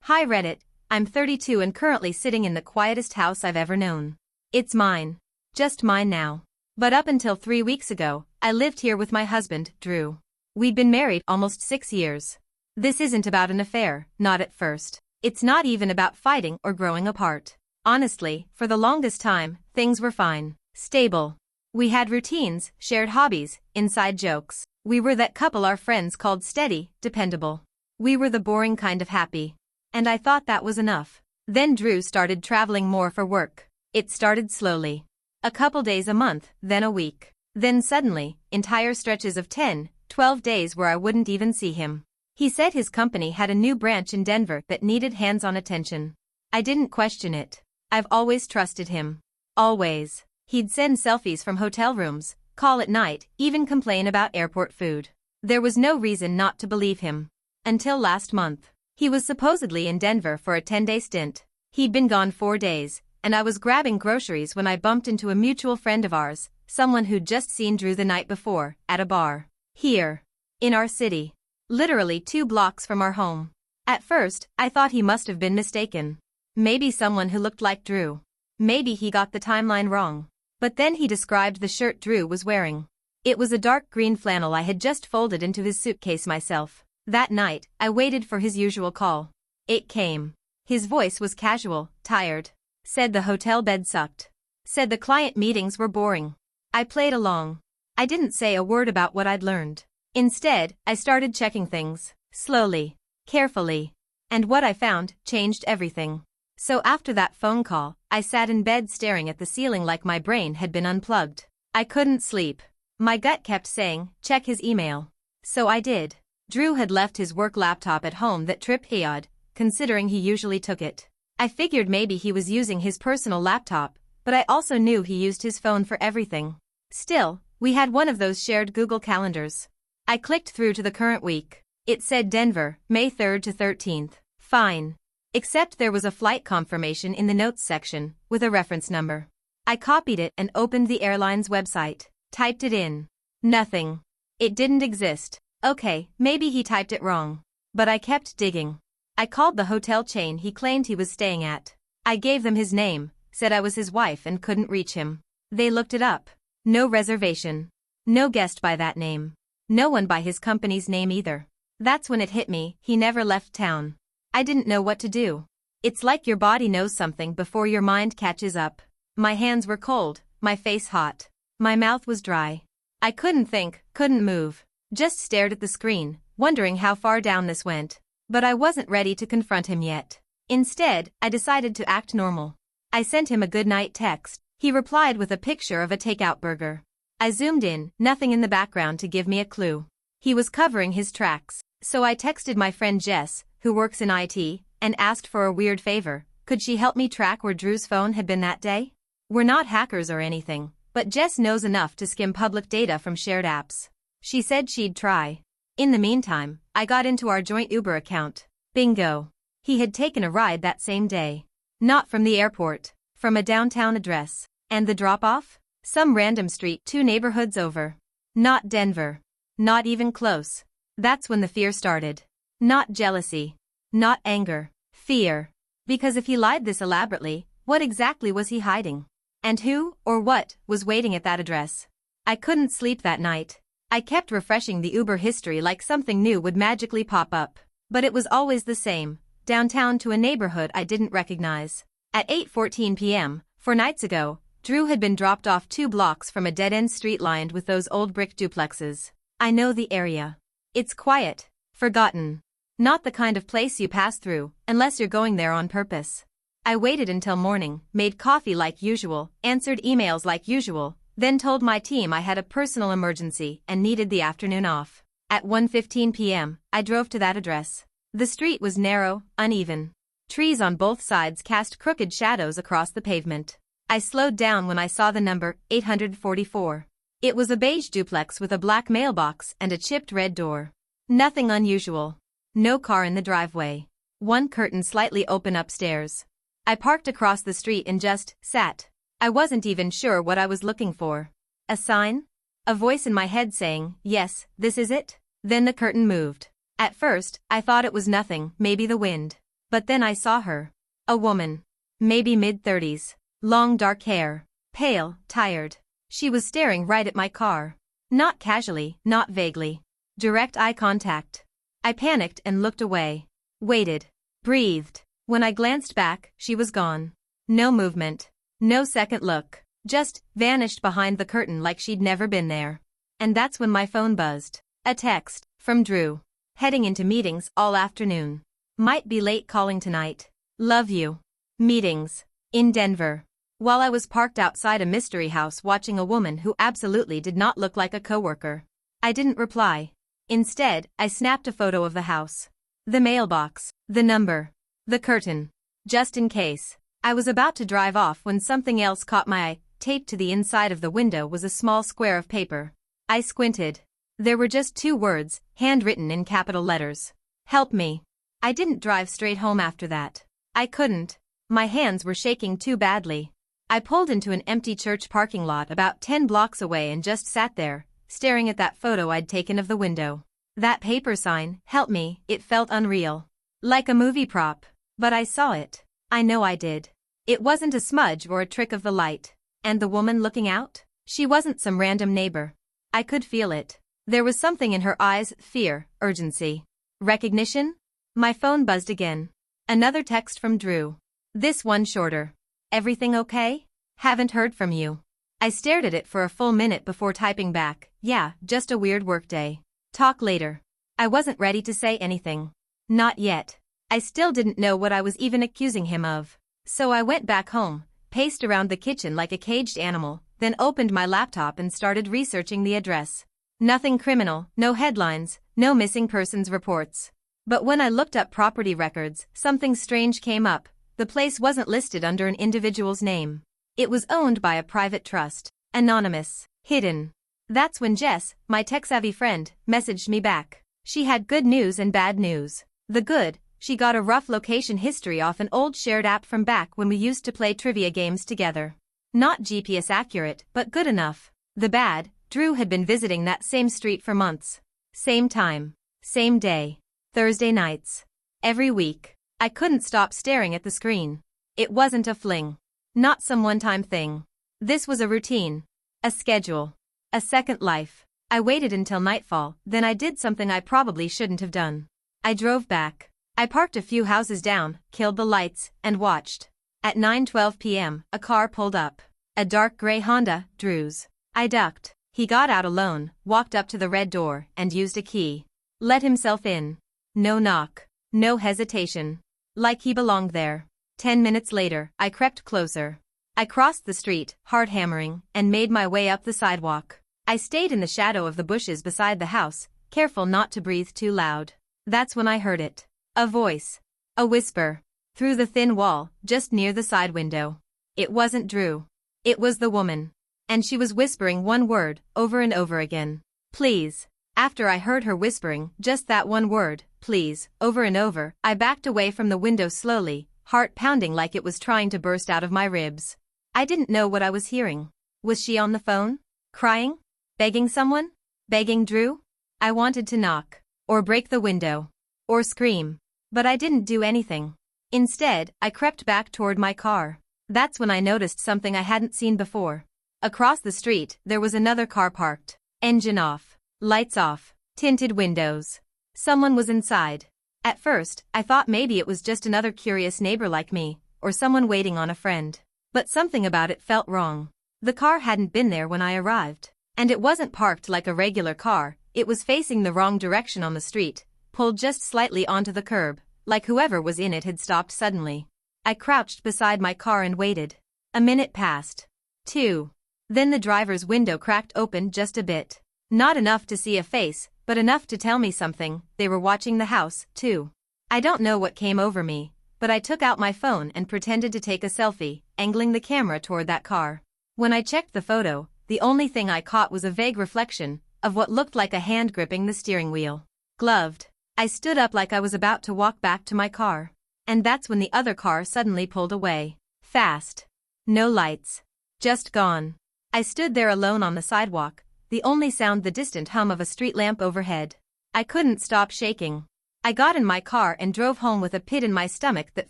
Hi Reddit, I'm 32 and currently sitting in the quietest house I've ever known. It's mine. Just mine now. But up until 3 weeks ago, I lived here with my husband, Drew. We'd been married almost 6 years. This isn't about an affair, not at first. It's not even about fighting or growing apart. Honestly, for the longest time, things were fine. Stable. We had routines, shared hobbies, inside jokes. We were that couple our friends called steady, dependable. We were the boring kind of happy. And I thought that was enough. Then Drew started traveling more for work. It started slowly. A couple days a month, then a week. Then suddenly, entire stretches of 10, 12 days where I wouldn't even see him. He said his company had a new branch in Denver that needed hands-on attention. I didn't question it. I've always trusted him. Always. He'd send selfies from hotel rooms, call at night, even complain about airport food. There was no reason not to believe him. Until last month. He was supposedly in Denver for a 10-day stint. He'd been gone 4 days, and I was grabbing groceries when I bumped into a mutual friend of ours, someone who'd just seen Drew the night before, at a bar. Here. In our city. Literally 2 blocks from our home. At first, I thought he must have been mistaken. Maybe someone who looked like Drew. Maybe he got the timeline wrong. But then he described the shirt Drew was wearing. It was a dark green flannel I had just folded into his suitcase myself. That night, I waited for his usual call. It came. His voice was casual, tired. Said the hotel bed sucked. Said the client meetings were boring. I played along. I didn't say a word about what I'd learned. Instead, I started checking things, slowly, carefully. And what I found changed everything. So after that phone call, I sat in bed staring at the ceiling like my brain had been unplugged. I couldn't sleep. My gut kept saying, check his email. So I did. Drew had left his work laptop at home that tripped odd, considering he usually took it. I figured maybe he was using his personal laptop, but I also knew he used his phone for everything. Still, we had one of those shared Google calendars. I clicked through to the current week. It said Denver, May 3rd to 13th. Fine. Except there was a flight confirmation in the notes section, with a reference number. I copied it and opened the airline's website. Typed it in. Nothing. It didn't exist. Okay, maybe he typed it wrong. But I kept digging. I called the hotel chain he claimed he was staying at. I gave them his name, said I was his wife and couldn't reach him. They looked it up. No reservation. No guest by that name. No one by his company's name either. That's when it hit me, he never left town. I didn't know what to do. It's like your body knows something before your mind catches up. My hands were cold, my face hot. My mouth was dry. I couldn't think, couldn't move. Just stared at the screen, wondering how far down this went. But I wasn't ready to confront him yet. Instead, I decided to act normal. I sent him a goodnight text. He replied with a picture of a takeout burger. I zoomed in, nothing in the background to give me a clue. He was covering his tracks. So I texted my friend Jess, who works in IT, and asked for a weird favor. Could she help me track where Drew's phone had been that day? We're not hackers or anything, but Jess knows enough to skim public data from shared apps. She said she'd try. In the meantime, I got into our joint Uber account. Bingo. He had taken a ride that same day. Not from the airport, from a downtown address. And the drop-off? Some random street 2 neighborhoods over. Not Denver. Not even close. That's when the fear started. Not jealousy. Not anger. Fear. Because if he lied this elaborately, what exactly was he hiding? And who, or what, was waiting at that address? I couldn't sleep that night. I kept refreshing the Uber history like something new would magically pop up. But it was always the same, downtown to a neighborhood I didn't recognize. At 8:14 p.m., 4 nights ago, Drew had been dropped off 2 blocks from a dead-end street lined with those old brick duplexes. I know the area. It's quiet, forgotten. Not the kind of place you pass through, unless you're going there on purpose. I waited until morning, made coffee like usual, answered emails like usual, then told my team I had a personal emergency and needed the afternoon off. At 1:15 p.m., I drove to that address. The street was narrow, uneven. Trees on both sides cast crooked shadows across the pavement. I slowed down when I saw the number, 844. It was a beige duplex with a black mailbox and a chipped red door. Nothing unusual. No car in the driveway. One curtain slightly open upstairs. I parked across the street and just sat. I wasn't even sure what I was looking for. A sign? A voice in my head saying, yes, this is it? Then the curtain moved. At first, I thought it was nothing, maybe the wind. But then I saw her. A woman. Maybe mid-30s. Long dark hair. Pale, tired. She was staring right at my car. Not casually, not vaguely. Direct eye contact. I panicked and looked away. Waited. Breathed. When I glanced back, she was gone. No movement. No second look. Just vanished behind the curtain like she'd never been there. And that's when my phone buzzed. A text from Drew. Heading into meetings all afternoon. Might be late calling tonight. Love you. Meetings. In Denver. While I was parked outside a mystery house watching a woman who absolutely did not look like a coworker. I didn't reply. Instead, I snapped a photo of the house. The mailbox. The number. The curtain. Just in case. I was about to drive off when something else caught my eye. Taped to the inside of the window was a small square of paper. I squinted. There were just 2 words, handwritten in capital letters. Help me. I didn't drive straight home after that. I couldn't. My hands were shaking too badly. I pulled into an empty church parking lot about 10 blocks away and just sat there, staring at that photo I'd taken of the window. That paper sign, help me, it felt unreal. Like a movie prop. But I saw it. I know I did. It wasn't a smudge or a trick of the light. And the woman looking out? She wasn't some random neighbor. I could feel it. There was something in her eyes, fear, urgency. Recognition? My phone buzzed again. Another text from Drew. This one shorter. Everything okay? Haven't heard from you. I stared at it for a full minute before typing back, yeah, just a weird workday. Talk later. I wasn't ready to say anything. Not yet. I still didn't know what I was even accusing him of. So I went back home, paced around the kitchen like a caged animal, then opened my laptop and started researching the address. Nothing criminal, no headlines, no missing persons reports. But when I looked up property records, something strange came up. The place wasn't listed under an individual's name. It was owned by a private trust. Anonymous. Hidden. That's when Jess, my tech-savvy friend, messaged me back. She had good news and bad news. The good, she got a rough location history off an old shared app from back when we used to play trivia games together. Not GPS accurate, but good enough. The bad, Drew had been visiting that same street for months. Same time. Same day. Thursday nights. Every week. I couldn't stop staring at the screen. It wasn't a fling. Not some one-time thing. This was a routine. A schedule. A second life. I waited until nightfall, then I did something I probably shouldn't have done. I drove back. I parked a few houses down, killed the lights, and watched. At 9:12 p.m., a car pulled up. A dark gray Honda, Drew's. I ducked. He got out alone, walked up to the red door, and used a key. Let himself in. No knock. No hesitation. Like he belonged there. 10 minutes later, I crept closer. I crossed the street, heart hammering, and made my way up the sidewalk. I stayed in the shadow of the bushes beside the house, careful not to breathe too loud. That's when I heard it. A voice. A whisper. Through the thin wall, just near the side window. It wasn't Drew. It was the woman. And she was whispering one word, over and over again. Please. After I heard her whispering just that one word, please, over and over, I backed away from the window slowly, heart pounding like it was trying to burst out of my ribs. I didn't know what I was hearing. Was she on the phone? Crying? Begging someone? Begging Drew? I wanted to knock. Or break the window. Or scream. But I didn't do anything. Instead, I crept back toward my car. That's when I noticed something I hadn't seen before. Across the street, there was another car parked. Engine off. Lights off. Tinted windows. Someone was inside. At first, I thought maybe it was just another curious neighbor like me, or someone waiting on a friend. But something about it felt wrong. The car hadn't been there when I arrived. And it wasn't parked like a regular car, it was facing the wrong direction on the street, pulled just slightly onto the curb, like whoever was in it had stopped suddenly. I crouched beside my car and waited. A minute passed. 2. Then the driver's window cracked open just a bit. Not enough to see a face, but enough to tell me something. They were watching the house, too. I don't know what came over me, but I took out my phone and pretended to take a selfie, angling the camera toward that car. When I checked the photo, the only thing I caught was a vague reflection of what looked like a hand gripping the steering wheel. Gloved. I stood up like I was about to walk back to my car. And that's when the other car suddenly pulled away. Fast. No lights. Just gone. I stood there alone on the sidewalk, the only sound the distant hum of a street lamp overhead. I couldn't stop shaking. I got in my car and drove home with a pit in my stomach that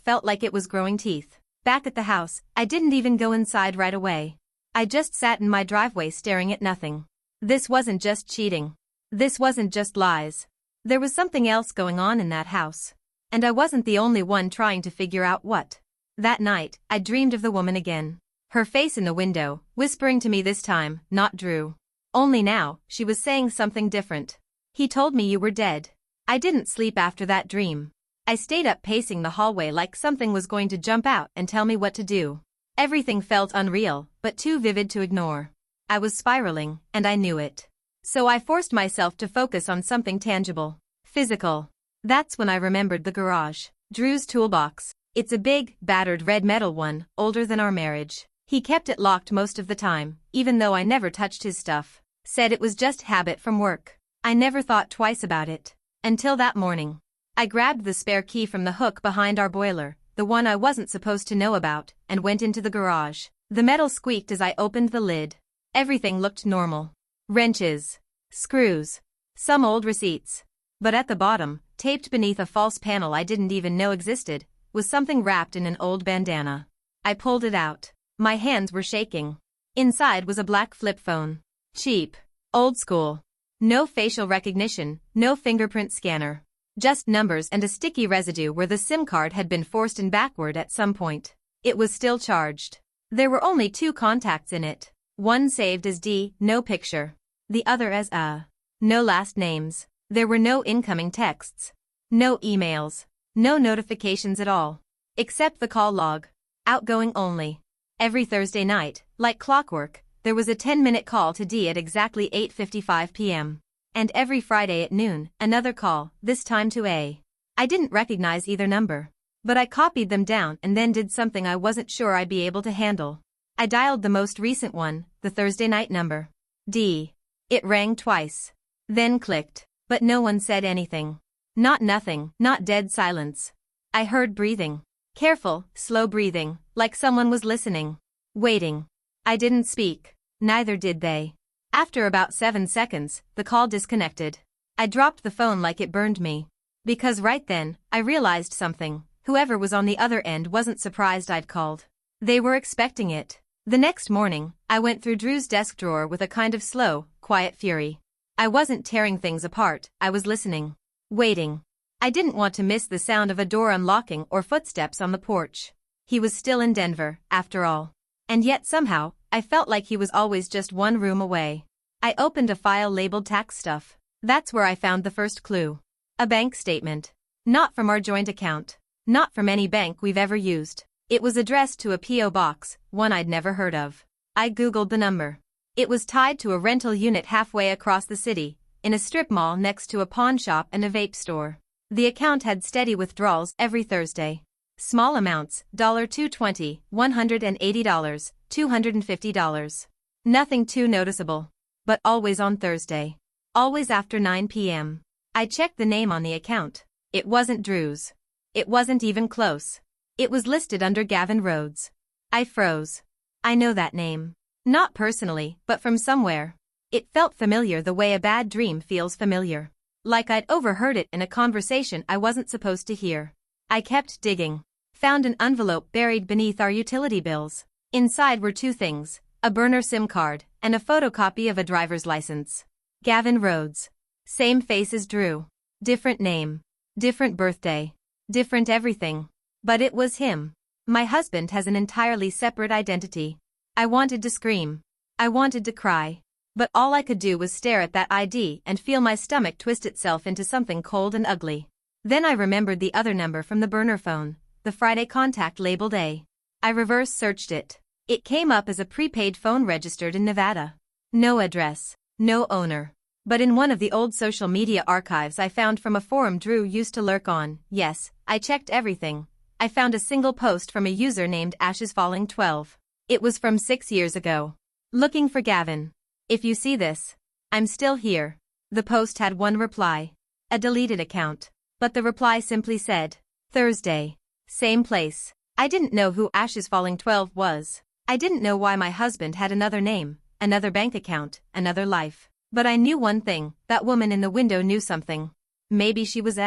felt like it was growing teeth. Back at the house, I didn't even go inside right away. I just sat in my driveway staring at nothing. This wasn't just cheating. This wasn't just lies. There was something else going on in that house. And I wasn't the only one trying to figure out what. That night, I dreamed of the woman again. Her face in the window, whispering to me this time, not Drew. Only now, she was saying something different. He told me you were dead. I didn't sleep after that dream. I stayed up pacing the hallway like something was going to jump out and tell me what to do. Everything felt unreal, but too vivid to ignore. I was spiraling, and I knew it. So I forced myself to focus on something tangible. Physical. That's when I remembered the garage. Drew's toolbox. It's a big, battered red metal one, older than our marriage. He kept it locked most of the time, even though I never touched his stuff. Said it was just habit from work. I never thought twice about it. Until that morning. I grabbed the spare key from the hook behind our boiler, the one I wasn't supposed to know about, and went into the garage. The metal squeaked as I opened the lid. Everything looked normal. Wrenches. Screws. Some old receipts. But at the bottom, taped beneath a false panel I didn't even know existed, was something wrapped in an old bandana. I pulled it out. My hands were shaking. Inside was a black flip phone. Cheap. Old school. No facial recognition, no fingerprint scanner. Just numbers and a sticky residue where the SIM card had been forced in backward at some point. It was still charged. There were only 2 contacts in it. One saved as D, no picture. The other as A. No last names. There were no incoming texts. No emails. No notifications at all. Except the call log. Outgoing only. Every Thursday night, like clockwork, there was a 10-minute call to D at exactly 8:55 p.m. And every Friday at noon, another call, this time to A. I didn't recognize either number. But I copied them down and then did something I wasn't sure I'd be able to handle. I dialed the most recent one, the Thursday night number. D. It rang twice. Then clicked. But no one said anything. Not nothing, not dead silence. I heard breathing. Careful, slow breathing, like someone was listening. Waiting. I didn't speak. Neither did they. After about 7 seconds, the call disconnected. I dropped the phone like it burned me. Because right then, I realized something. Whoever was on the other end wasn't surprised I'd called. They were expecting it. The next morning, I went through Drew's desk drawer with a kind of slow, quiet fury. I wasn't tearing things apart, I was listening. Waiting. I didn't want to miss the sound of a door unlocking or footsteps on the porch. He was still in Denver, after all. And yet somehow, I felt like he was always just one room away. I opened a file labeled tax stuff. That's where I found the first clue. A bank statement. Not from our joint account. Not from any bank we've ever used. It was addressed to a P.O. box, one I'd never heard of. I Googled the number. It was tied to a rental unit halfway across the city, in a strip mall next to a pawn shop and a vape store. The account had steady withdrawals every Thursday. Small amounts, $220, $180, $250. Nothing too noticeable. But always on Thursday. Always after 9 p.m. I checked the name on the account. It wasn't Drew's. It wasn't even close. It was listed under Gavin Rhodes. I froze. I know that name. Not personally, but from somewhere. It felt familiar the way a bad dream feels familiar. Like I'd overheard it in a conversation I wasn't supposed to hear. I kept digging. Found an envelope buried beneath our utility bills. Inside were 2 things, a burner SIM card, and a photocopy of a driver's license. Gavin Rhodes. Same face as Drew. Different name. Different birthday. Different everything. But it was him. My husband has an entirely separate identity. I wanted to scream. I wanted to cry. But all I could do was stare at that ID and feel my stomach twist itself into something cold and ugly. Then I remembered the other number from the burner phone, the Friday contact labeled A. I reverse searched it. It came up as a prepaid phone registered in Nevada. No address. No owner. But in one of the old social media archives I found from a forum Drew used to lurk on, yes, I checked everything. I found a single post from a user named AshesFalling12. It was from 6 years ago. Looking for Gavin. If you see this, I'm still here. The post had one reply. A deleted account. But the reply simply said, Thursday. Same place. I didn't know who AshesFalling12 was. I didn't know why my husband had another name, another bank account, another life. But I knew one thing, that woman in the window knew something. Maybe she was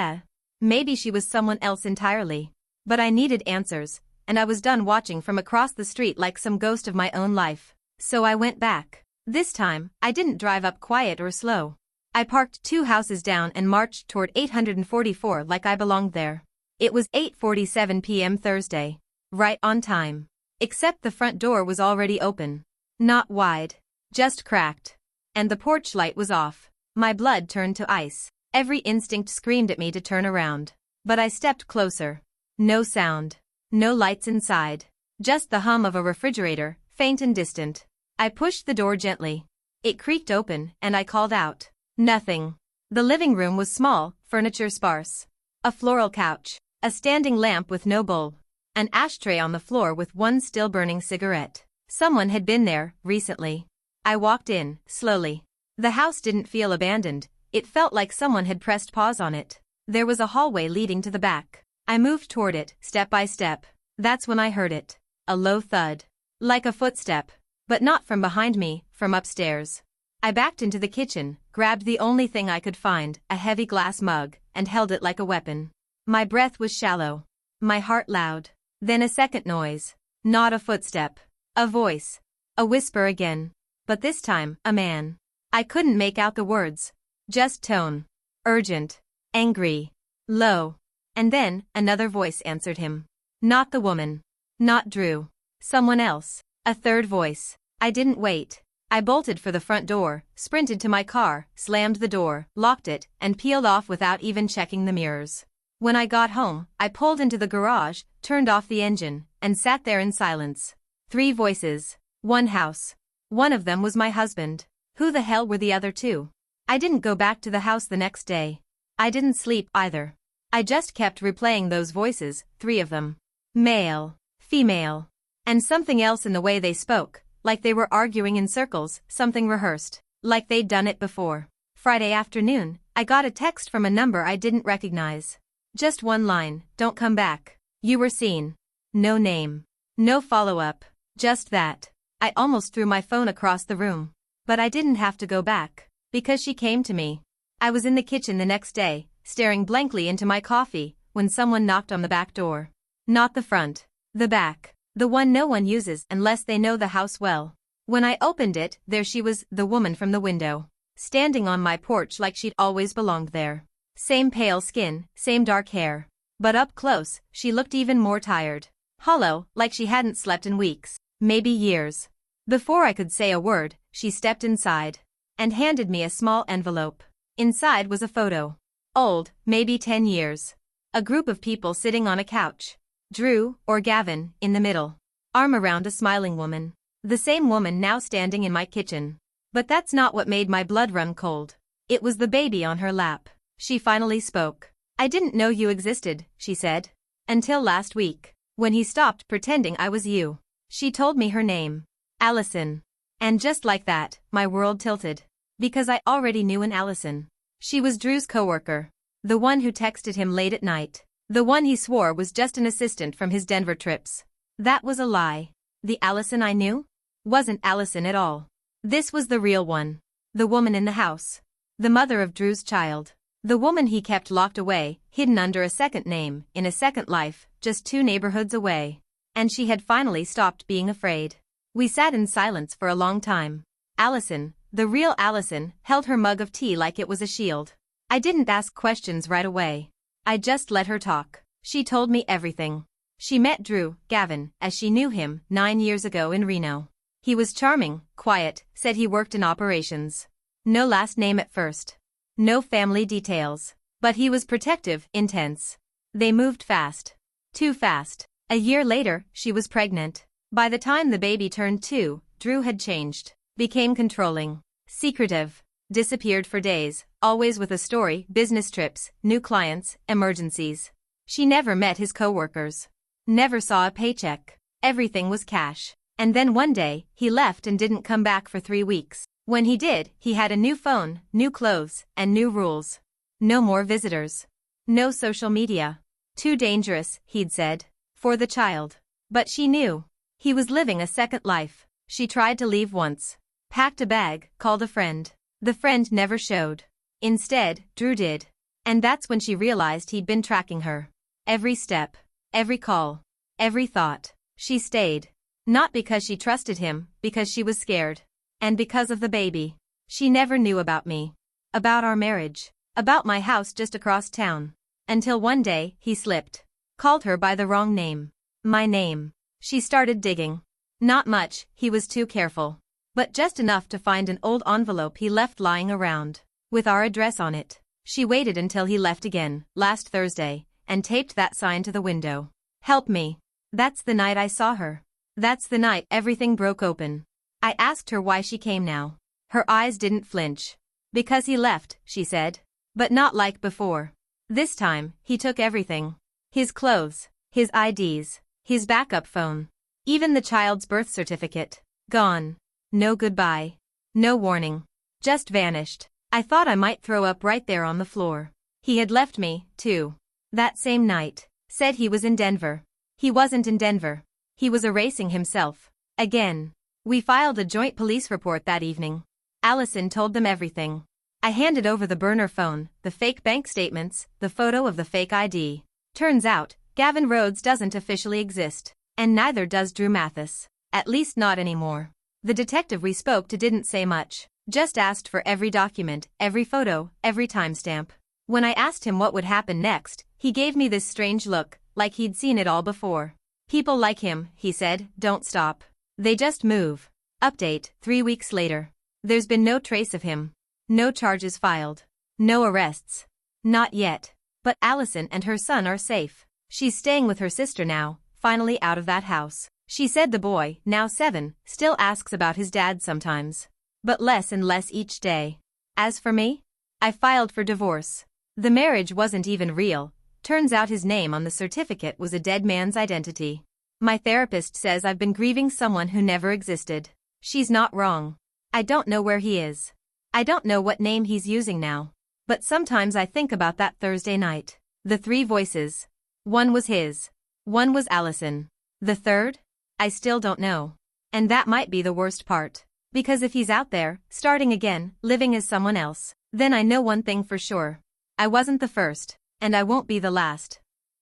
Maybe she was someone else entirely. But I needed answers, and I was done watching from across the street like some ghost of my own life. So I went back. This time, I didn't drive up quiet or slow. I parked 2 houses down and marched toward 844 like I belonged there. It was 8:47 p.m. Thursday. Right on time. Except the front door was already open. Not wide. Just cracked. And the porch light was off. My blood turned to ice. Every instinct screamed at me to turn around. But I stepped closer. No sound. No lights inside. Just the hum of a refrigerator, faint and distant. I pushed the door gently. It creaked open, and I called out. Nothing. The living room was small, furniture sparse. A floral couch. A standing lamp with no bulb. An ashtray on the floor with one still burning cigarette. Someone had been there, recently. I walked in, slowly. The house didn't feel abandoned, it felt like someone had pressed pause on it. There was a hallway leading to the back. I moved toward it, step by step. That's when I heard it. A low thud. Like a footstep. But not from behind me, from upstairs. I backed into the kitchen, grabbed the only thing I could find, a heavy glass mug, and held it like a weapon. My breath was shallow. My heart loud. Then a second noise. Not a footstep. A voice. A whisper again. But this time, a man. I couldn't make out the words. Just tone. Urgent. Angry. Low. And then, another voice answered him. Not the woman. Not Drew. Someone else. A third voice. I didn't wait. I bolted for the front door, sprinted to my car, slammed the door, locked it, and peeled off without even checking the mirrors. When I got home, I pulled into the garage, turned off the engine, and sat there in silence. 3 voices. 1 house. One of them was my husband. Who the hell were the other 2? I didn't go back to the house the next day. I didn't sleep either. I just kept replaying those voices, 3 of them. Male. Female. And something else in the way they spoke, like they were arguing in circles, something rehearsed, like they'd done it before. Friday afternoon, I got a text from a number I didn't recognize. Just one line, don't come back. You were seen. No name. No follow-up. Just that. I almost threw my phone across the room. But I didn't have to go back, because she came to me. I was in the kitchen the next day, staring blankly into my coffee, when someone knocked on the back door. Not the front. The back. The one no one uses unless they know the house well. When I opened it, there she was, the woman from the window. Standing on my porch like she'd always belonged there. Same pale skin, same dark hair. But up close, she looked even more tired. Hollow, like she hadn't slept in weeks, maybe years. Before I could say a word, she stepped inside. And handed me a small envelope. Inside was a photo. Old, maybe 10 years. A group of people sitting on a couch. Drew, or Gavin, in the middle. Arm around a smiling woman. The same woman now standing in my kitchen. But that's not what made my blood run cold. It was the baby on her lap. She finally spoke. I didn't know you existed, she said. Until last week, when he stopped pretending I was you. She told me her name. Allison. And just like that, my world tilted. Because I already knew an Allison. She was Drew's coworker. The one who texted him late at night. The one he swore was just an assistant from his Denver trips. That was a lie. The Allison I knew? Wasn't Allison at all. This was the real one. The woman in the house. The mother of Drew's child. The woman he kept locked away, hidden under a second name, in a second life, just 2 neighborhoods away. And she had finally stopped being afraid. We sat in silence for a long time. Allison, the real Allison, held her mug of tea like it was a shield. I didn't ask questions right away. I just let her talk. She told me everything. She met Drew, Gavin, as she knew him, 9 years ago in Reno. He was charming, quiet, said he worked in operations. No last name at first. No family details. But he was protective, intense. They moved fast. Too fast. A year later, she was pregnant. By the time the baby turned 2, Drew had changed. Became controlling. Secretive. Disappeared for days, always with a story, business trips, new clients, emergencies. She never met his coworkers. Never saw a paycheck. Everything was cash. And then one day, he left and didn't come back for 3 weeks. When he did, he had a new phone, new clothes, and new rules. No more visitors. No social media. Too dangerous, he'd said. For the child. But she knew. He was living a second life. She tried to leave once. Packed a bag, called a friend. The friend never showed. Instead, Drew did. And that's when she realized he'd been tracking her. Every step, every call, every thought. She stayed. Not because she trusted him, because she was scared. And because of the baby. She never knew about me. About our marriage. About my house just across town. Until one day, he slipped. Called her by the wrong name. My name. She started digging. Not much, he was too careful. But just enough to find an old envelope he left lying around. With our address on it. She waited until he left again, last Thursday, and taped that sign to the window. Help me. That's the night I saw her. That's the night everything broke open. I asked her why she came now. Her eyes didn't flinch. Because he left, she said. But not like before. This time, he took everything. His clothes, his IDs, his backup phone. Even the child's birth certificate. Gone. No goodbye. No warning. Just vanished. I thought I might throw up right there on the floor. He had left me, too. That same night. Said he was in Denver. He wasn't in Denver. He was erasing himself. Again. We filed a joint police report that evening. Allison told them everything. I handed over the burner phone, the fake bank statements, the photo of the fake ID. Turns out, Gavin Rhodes doesn't officially exist. And neither does Drew Mathis. At least not anymore. The detective we spoke to didn't say much. Just asked for every document, every photo, every timestamp. When I asked him what would happen next, he gave me this strange look, like he'd seen it all before. People like him, he said, don't stop. They just move. Update, 3 weeks later. There's been no trace of him. No charges filed. No arrests. Not yet. But Allison and her son are safe. She's staying with her sister now, finally out of that house. She said the boy, now 7, still asks about his dad sometimes. But less and less each day. As for me? I filed for divorce. The marriage wasn't even real. Turns out his name on the certificate was a dead man's identity. My therapist says I've been grieving someone who never existed. She's not wrong. I don't know where he is. I don't know what name he's using now. But sometimes I think about that Thursday night. The 3 voices. One was his. One was Allison. The third? I still don't know. And that might be the worst part. Because if he's out there, starting again, living as someone else, then I know one thing for sure. I wasn't the first, and I won't be the last.